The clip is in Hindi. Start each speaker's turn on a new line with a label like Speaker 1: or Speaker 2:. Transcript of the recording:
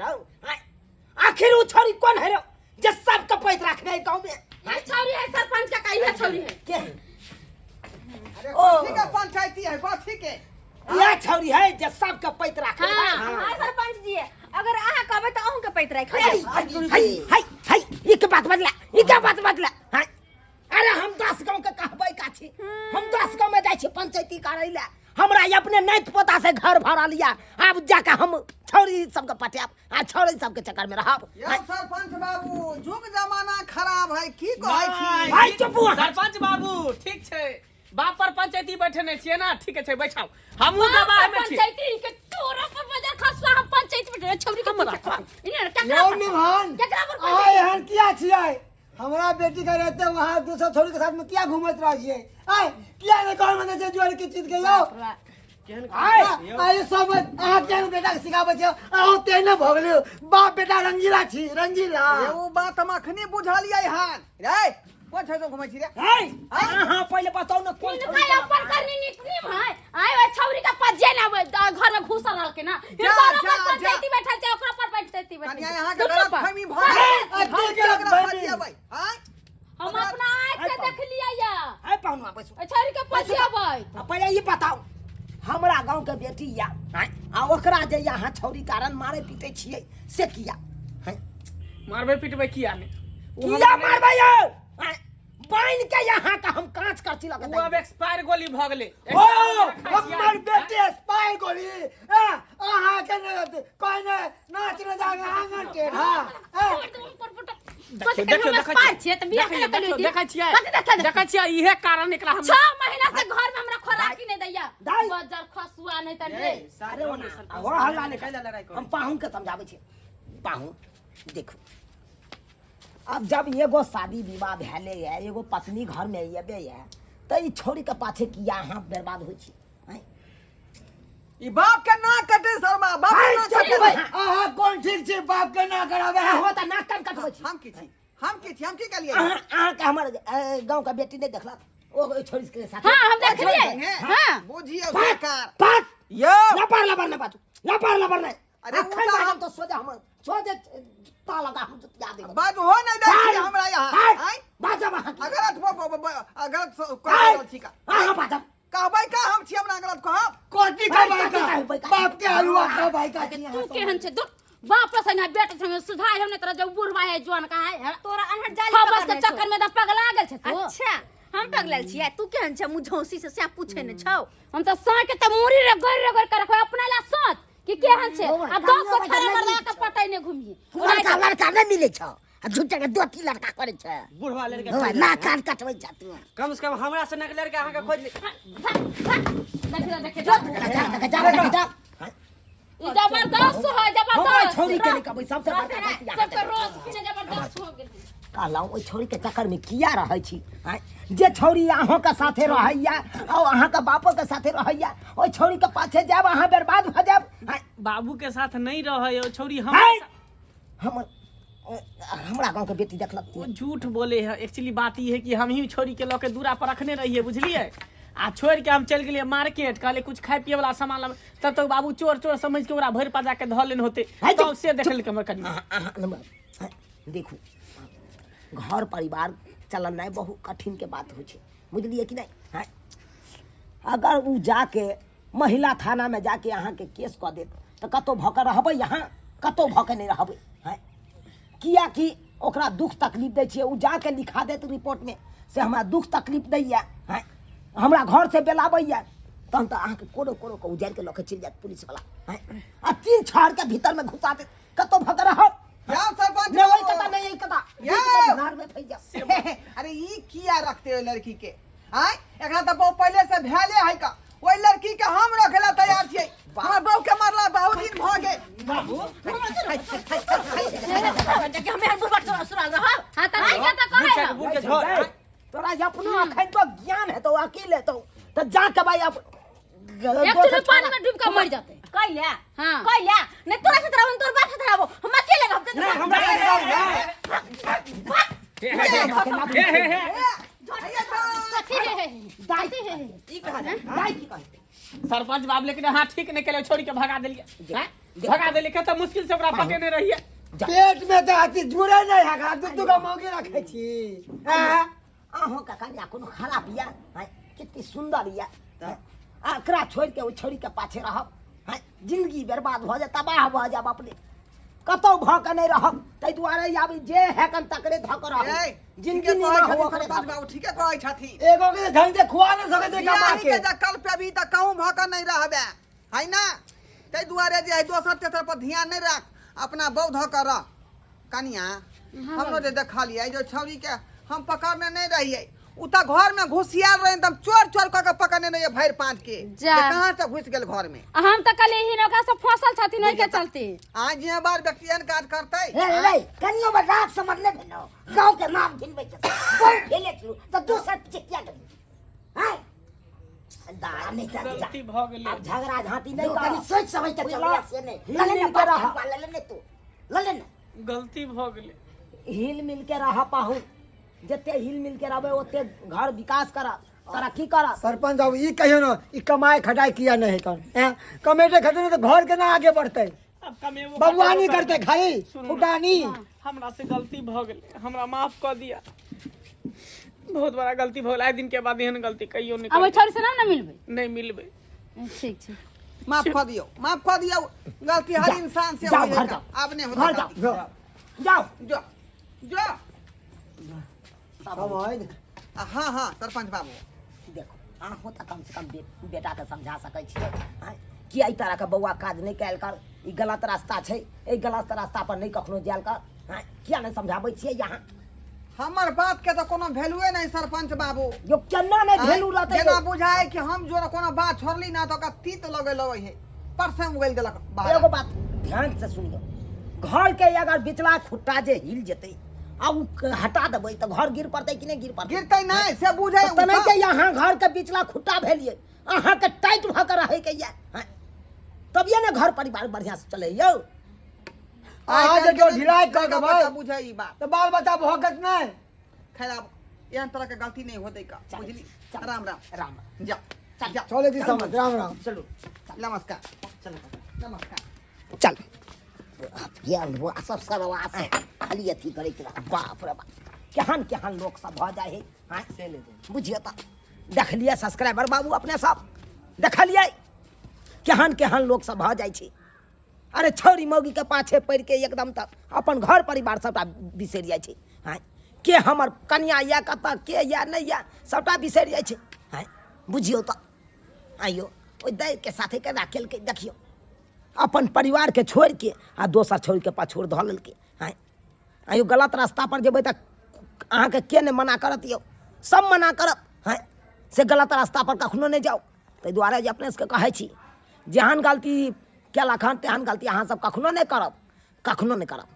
Speaker 1: रहो। आखिर वो छोरी कौन है रो जो सबका पैत रखने गांव में?
Speaker 2: ये छौरी है सरपंच का कहीं छौरी है
Speaker 1: के
Speaker 3: अरे कथी का पंचायती है कथी के?
Speaker 1: यह छौरी है जो सबका पैत रखने।
Speaker 2: हां सरपंच जी अगर आहा कहबे तो अहू के पैत रख
Speaker 1: हाय ये के बात बदला ये क्या बात बदला? हाय अरे हम 10 गांव के कहबै का छी, हम 10 गांव में जाय छी पंचायती करैले, हमरा अपने नैत पोता से घर भरा लिया, अब जाके हम छौरी सबके पटाब आ छौरी सबके चक्कर में रहब।
Speaker 3: यो सरपंच बाबू जुग जमाना खराब है की कहै छी?
Speaker 1: भाई चुप हो।
Speaker 4: सरपंच बाबू ठीक छै, बाप पर पंचायती बैठने छियै ना, ठीक छै बैठाओ, हमहू गवाह में छी।
Speaker 2: पंचायती के तोरा पर बजा खसवा हम पंचायती में छौरी के मरा इने
Speaker 5: यो निभान
Speaker 2: केकरा पर
Speaker 5: आय हन किया छियै? हमरा बेटी का रहते वहां दूसरा छोरी के साथ में क्या घूमत रह छियै? आय किया ने कौन मने जोड़ के चीज के यो आय सब आ के बेटा के सिखाबै छै आ ते न भगले बाप बेटा रंगीला छी रंगीला।
Speaker 3: एगो बात हम अखनी बुझलियै हन रे कोन छै जो घुमै छी रे?
Speaker 1: हां पहले बताओ ना कौन
Speaker 2: इनका ऊपर करनी निकली है आय वो छौरी का पजे ना घर में घुसल रह के ना फिर तोरा पर पंचायती बैठल छै ओकरा पर पंचायती बैठल
Speaker 3: कन्या यहां के गलत फहमी भ हां
Speaker 2: हम अपना आंख से देख लिया या
Speaker 1: है पहुना बस
Speaker 2: छौरी के पजियाबै
Speaker 1: पहले ये बताओ हमरा गांव के बेटी या आ ओकरा जे यहाँ छौरी कारण मारे पीटे छियै से किया है?
Speaker 4: मारबे पिटबे किया ने?
Speaker 1: किया मारबै यौ? बाइन के यहाँ का हम कांच करची लगा
Speaker 4: वो अब एक्सपायर गोली भ गेलै।
Speaker 5: ओ हमर बेटे स्पाई गोली आहा के न कोई न नाच न जागे आंगन के हां
Speaker 4: देखै छियै इहे कारण एकरा हम
Speaker 2: 6 महीना से घर में हमरा खोराकी नहीं दैया बजर खसुआ नहीं त रे
Speaker 1: सारे वो हल्ला नहीं कैला लड़ाई हम पाहुन के समझाबै छी। पाहुन देखो अब जब एगो शादी विवाह भेले है एगो पत्नी घर में अबे है तो ई छोरी के पाछे किया हाथ बर्बाद होई छी?
Speaker 3: ई बाप के ना कटे शर्मा बाप ना कटे।
Speaker 5: आहा कौन ठीक छै बाप के ना करावे
Speaker 1: हो त नाक कान कटबै छी।
Speaker 3: हम की छी हम की कलिए?
Speaker 1: अहाँ के हमर गांव का बेटी नहीं देखला ओ छोरी के साथ?
Speaker 2: हां हम देख लिए हां
Speaker 3: बुझियो सरकार
Speaker 1: बात
Speaker 3: यो
Speaker 1: ना पार ना बात ना पार नहीं।
Speaker 3: अरे वो
Speaker 1: अखन
Speaker 3: तो
Speaker 1: हम तो सोजे ता लगा हम याद देब
Speaker 3: बात हो नहीं दै छी हमरा यहां आय
Speaker 1: बाजा वहां
Speaker 3: गलत कोन छी का
Speaker 1: हां बाजा
Speaker 3: कहबै का हम छी हमरा गलत कहब
Speaker 5: कोटी का भाई का बाप के हलवा का भाई का
Speaker 2: तू केहन छे दो बाप से ना बेटा संग सुधार हम ने तरह जो बुढ़वा है जवान का है तोरा अनहट जाली बस के चक्कर में त पगला गेल छे तू। अच्छा हम पगलल छियै तू केहन छे मुझौसी से से पूछे ने छौ हम त साँ के त मुरी रगड़ कर रखबै अपना ला सोच कि केहन छे आ 10 को थारा मरला के पटाई ने घुमिए
Speaker 1: लड़का नहीं मिले छ आ झूठे के दो तीन लड़का करे छ
Speaker 4: बुढ़वा लड़का
Speaker 1: ना कान कटबै जा तू
Speaker 4: कम से कम हमरा से नक लड़का अहाँ के खोज ले।
Speaker 2: देख जा ई जबरदस्त है जबरदस्त
Speaker 1: छोरी के नहीं कहबै सबसे बड़का
Speaker 2: सबके रोज पीछे जबरदस्त हो गेल
Speaker 1: कहलौ ओइ छोरी के चक्कर में किया रहै छी? जे छोरी अहाँ के साथे रहैया और अहाँ के बापो के साथे रहैया ओइ छोरी के पाछे जाब अहाँ बर्बाद भ जाब।
Speaker 4: बाबू के साथ नहीं रहे ओ छोरी
Speaker 1: हमरा गांव के बेटी देखलक
Speaker 4: वो झूठ बोले है। एक्चुअली बात ये है कि हम ही छोरी के लोके दूरा पर रखने रहिए बुझलिए आ छोड़ के हम चल गेलिए मार्केट कहले कुछ खाए पिए वाला सामान ला तब तक बाबू चोर चोर समझ के ओकरा भर पाजा के धऽ लेन होते तब से देखल के हमर कनी
Speaker 1: देखू घर परिवार चलनाइ बहुत कठिन के बात होइ छै बुझलिए कि नहीं? अगर उ जाके महिला थाना में जाके अहाँ के केस कऽ देत तो कतौ भऽ रहबै यहाँ कतौ भऽ नहीं रहबै किया कि ओकरा दुख तकलीफ दै छियै उ जाके लिखा देत रिपोर्ट में से हमरा दुख तकलीफ दैया हमरा घर से बेलाबैया तहन तो अहाँ के कोनो कोनो को उजाड़ के लके चल जात पुलिस वाला आ 3 छाड़ के भीतर में घुसा देत कतौ भऽ रहब
Speaker 3: या सरपंच
Speaker 1: नहीं वही कथा नहीं कथा नार में फैल जा।
Speaker 3: अरे ई किया रखते हो लड़की के आय एकरा त बहु पहले से भेले है का ओई लड़की के हम रखेला तैयार छियै हमर बहू के मारला बहुत दिन भ गेल
Speaker 4: बाबू
Speaker 2: देख हमें हर बुढ़वा सुना रहा हां त नहीं के त करे
Speaker 4: बुढ़ के छोड़
Speaker 1: तोरा अपनो अखन तो ज्ञान है तो अकेले तो जा के भाई अब
Speaker 2: एक तो पानी में डूब के मर जाते कइले हां कइले नहीं तोरा से तरह तोर बाप से तरह हम अकेले रहब
Speaker 4: नहीं हमरा सरपंच बाब लेकिन हाँ ठीक नहीं केले छोड़ी के भगा दिलिए भगा देली कत मुश्किल से ओकरा पटेने रहिए।
Speaker 5: पेट में तो अति जुड़े नहीं है दूध का मौगी रखे छी हैं?
Speaker 1: अहों का कन्या कोनो खराब या हैं कितनी सुंदर या एकरा छोड़ के ओ छोड़ी के पाछे रहब हैं जिंदगी बर्बाद भ जाए तबाह भ जाब अपने कतौ भ के नहीं रहब तै दुआरे आब जे है कन तकरे धक रहब जिंदगी में हो ओकरे
Speaker 3: सरपंच बाबू ठीके कहै छथिन।
Speaker 5: एगो के ढंग से खुआ न सके ते कमा
Speaker 3: यानी
Speaker 5: के
Speaker 3: के जे कल पे भी त कहूं भ के नहीं रहबे है ना तै दुआरे जे है दोसर तेसर पर ध्यान नहीं रख अपना बौद्ध कर रह कनिया हमरो जे देखा लिया जो छौरी के हम पकड़ने नहीं रहिए उ त घर में घुसियाल रहे एकदम चोर चोर क के पकड़ने नहीं भैर पांच के
Speaker 2: जा।
Speaker 3: जे कहां से घुस गेल घर में
Speaker 2: हम तो कल ही नौका से फसल छथिन ओइ के चलते
Speaker 3: आज जे बार व्यक्तियन काज करतै
Speaker 1: रे कनियो में रात समझ ले भेनो गांव के नाम गिनबै छ कोई खेले छु त दोसर पीछे क्या करी हैं दाड़ा नहीं कर
Speaker 4: गलती भ गेलै।
Speaker 1: अब झगड़ा झांटी नहीं कर सोच समझ के चल से नहीं लले न पर रह लले न तू लले न
Speaker 4: गलती भ गेलै।
Speaker 1: हिल मिल के रह पाहु जते हिल मिल के रहबे ओते घर विकास करा तरक्की करा।
Speaker 5: सरपंच बाबू ई कहियो न ई कमाई खटाई किया नहीं कर हैं कमेटे खटे तो घर के ना आगे बढ़ते
Speaker 4: अब कमेबो
Speaker 5: बबुआनी करते खाली फुटानी
Speaker 4: हमरा से गलती भ गेलै, हमरा माफ क दिया। बहुत बड़ा गलती भ गेलै, आइ दिन के बाद एहन गलती कहियो नहीं
Speaker 2: अब ओइ
Speaker 4: करब।
Speaker 2: छोरी से ना मिलबै।
Speaker 4: नहीं मिलबै।
Speaker 2: ठीक ठीक
Speaker 3: माफ कर दियो गलती हर इंसान से
Speaker 1: जाओ
Speaker 3: होई
Speaker 1: घर
Speaker 3: है
Speaker 1: जाओ
Speaker 3: अब नहीं
Speaker 1: घर
Speaker 3: होता
Speaker 1: जाओ जाओ
Speaker 3: जो जो
Speaker 5: समझ
Speaker 3: हाँ हाँ सरपंच बाबू
Speaker 1: देखो अहाँ तो कम से कम बेटा के समझा सकै छियै हैं कि एहि तरह के बौआ काज नहीं कैल कर ई गलत रास्ता छै एहि गलत रास्ता पर नहीं कखनो जायल कर हैं किया नहीं समझाबै छियै यहाँ
Speaker 3: हमर बात के तो कोनो वैल्यूए नहीं सरपंच बाबू
Speaker 1: जो केना नहीं भेलू रहते
Speaker 3: जेना बुझाए कि हम जो कोनो बात छोड़ली ना तो का तीत लगे लगे है परसे उगल देलक बाहर
Speaker 1: एगो बात ध्यान से सुनियो घर के अगर बिचला खुट्टा जे हिल जेतै आ उ हटा देबै तो घर गिर पड़तै कि नहीं गिर पड़तै
Speaker 3: गिरते नहीं से बुझे
Speaker 1: तो नहीं के यहाँ घर के बिचला खुट्टा भेलिए अहाँ के टाइट भ के रहे के या तबिये ने घर परिवार बढ़िया से चले यौ
Speaker 5: आज जो ढिलाई कर के भाई
Speaker 3: बुझे ई बात
Speaker 5: तो बाल बच्चा भोगत नहीं
Speaker 3: खराब एहन तरह के गलती नहीं होते का बुझली
Speaker 1: चल।
Speaker 3: राम राम
Speaker 1: राम
Speaker 3: जा जा
Speaker 5: चले दी समझ राम राम
Speaker 1: चलो
Speaker 3: नमस्कार
Speaker 1: चलो
Speaker 3: नमस्कार
Speaker 1: चल ये वो सब सरवा से खाली अथी करे के बाप रे बाप केहन केहन लोग सब भ जाए है हां से ले बुझियो त देख लिया सब्सक्राइबर बाबू अपने सब देखलिए केहन केहन लोग सब भ जाए छै अरे छोरी मौगी के पाछे पड़ के एकदम तक अपन घर परिवार सबटा बिसरि जाइ छै हां के हमर कन्या या कत के या नहीं या सबटा बिसरि जाइ छै हां बुझियो त आइयो ओइ दै के साथे के राखेल के देखियो अपन परिवार के छोड़ के आ दोसर छोड़ के पाछोड़ धऽ लेलकै हैं आइयो गलत रास्ता पर जेबै तऽ अहाँके के नहि मना करत यौ सब मना करत हैं से गलत रास्ता पर कखनो नहीं जाओ ताहि दुआरे जे अपने सबके कहै छी जेहन गलती केलक हन तेहन गलती अहाँ सब कखनो नहीं करब कखनो नहीं करब